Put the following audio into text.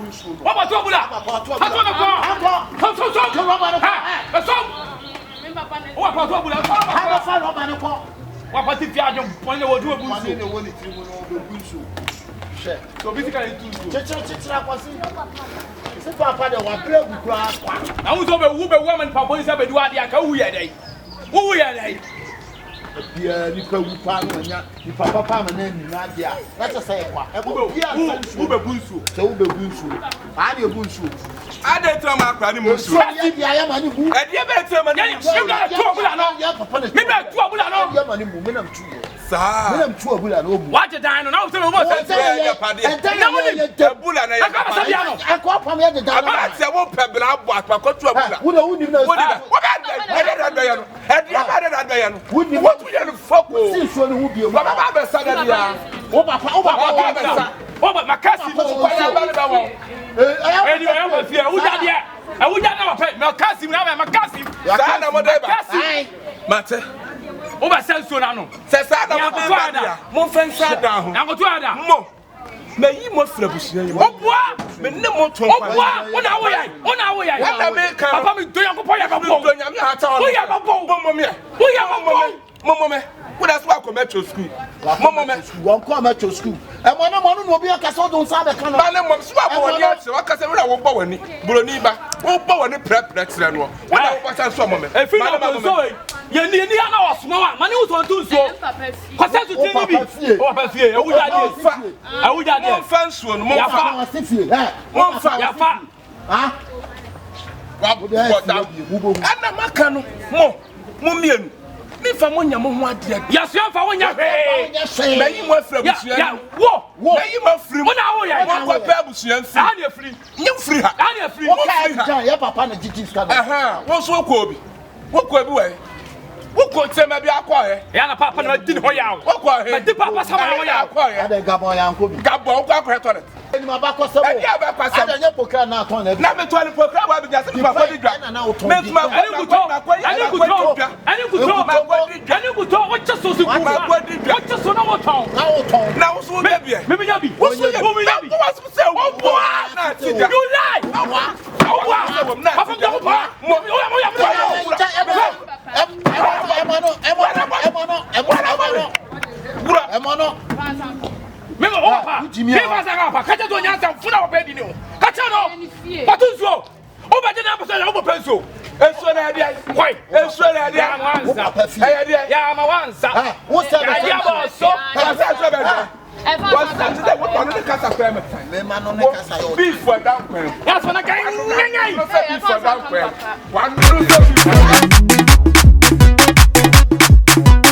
bunsu. Papa to bula. Papa to so. Ha. So. Me papa ne. Papa to bula. Ha fa roba ne ko. Papa ti fi adom pon le wo du bunsu. Mane ne wo ni tiri mu no be bunsu. She. So basically tu. Chichira kwasi. Se papa de wa bre gukura kwa. Na wo so be wu man papa ni se be du ade aka wu ye dai. Wu ye dai. Bia ni pa wu pa no nya. Ni papa pa ma na ni na dia. Na che say kwa. E bo bia wu be bunsu. Se wu be bunsu. A de bunsu. Ade tra ma akra ni musu. Ya dia ya ma ni hu. E dia be tra ma ni musu. Me ga tu obula no. Ya papa ne. Me ga tu obula no. Ya ma ni mu me na mtu. Sa. Me na mtu obula no mu. Wa je dan no. Na wo se me wo se. Ya pade. Ebula na ya. Aka sa bia no. Akwa pam ya de dan. Aba se wo pe bla abo akwa tu abula. Wo na wo ni na. Wo ba da ya no. E dia ba da ya no. Wo ni wo tu ya no foko. Si so ni hu bi o. Baba ba be sa da dia. Wo papa be sa. O ba makasi mo Ko ya ba da wo. Eni o ma fie wu ja dia. E wu ja na pa makasi na makasi. Sa na mo da ba. Ai. Mate. O ba senso na no. Se sa na mo da ba. Mo fen sa da ho. Na ko to ada. Mo. Me yi mo fra busuya yi. Obua. Me ne mo ton kwa. Obua. Ona wo yai. Ona wo yai. Wala me ka. Papa mi do yankopon ya ba bo. Do nyame ha ta. Wo ya ba bo. Mo me. Wo ya ba bo. Mo me. Wo da so akọ metro school. Mo me. Won ko metro school. E mo no obi akasa do nsa be kan. Ba ne mo so akọ woni ase wakasa we na wo bọ wani. Buroni ba. Wo bọ wani prepare tire no. Wo da wo pasa so mo me. E fi na bo so e. Ye ni ana wo so wa. Mani wo so ntun so. Kwasa su tin bi. O pa fie. E wu ja dia. E wu ja dia. Mo fan so no mo fa. Wa se fie. Eh. Mo fa. Ya fa. Ha? Wa da. Ana maka no. Mo mienu. Mi fa mo nya mo ho ade. Ya so fa wo nya hwe. Na yi mo afra busuya. Ya wo. Na yi mo afri. Mo na wo ya. Mo ko pa busuya mfi. A na free. Nyem free ha. A na free. Wo ka ja ya papa na jiji ska na. Aha, wo so ko obi. Wo ko obi we. Wo ko tema bi akọ he. Ya na papa na din ho ya wo. Wo ko he. Ma di papa sama ho ya. Akọ he. Ade gabon ya nko bi. Gabon ko akọ he toilet. Ni ma ba ko se wo. Ade aba kwa se. Ade nya pokra na ton na. Na me toilet pokra wa bi jase ma ko di dwa. Me tuma ko Ani kuto. Ani kuto. Wo che so su ku. Wo che so na wo ton. Na wo so be bia. Me me nya bi. Wo so be bia. Wo so se wo bo na ti da. You lie. Papa do ko pa. Mo Memo opa. Viva zagapa. Kacha do nyanza mfuna obedi ni o. Kacha no. Patunzo. Oba de na pesa na obo penso. Enso na dia. Kwai. Enso na dia. Ya mawanza. Aya dia. Ya mawanza. Wo se be. Ya boso. Ka se so be dia. What's that? What on the casa payment? Me ma no ne kasa yo. Beef for down payment. Ya so na kai ngai. Beef for down payment. One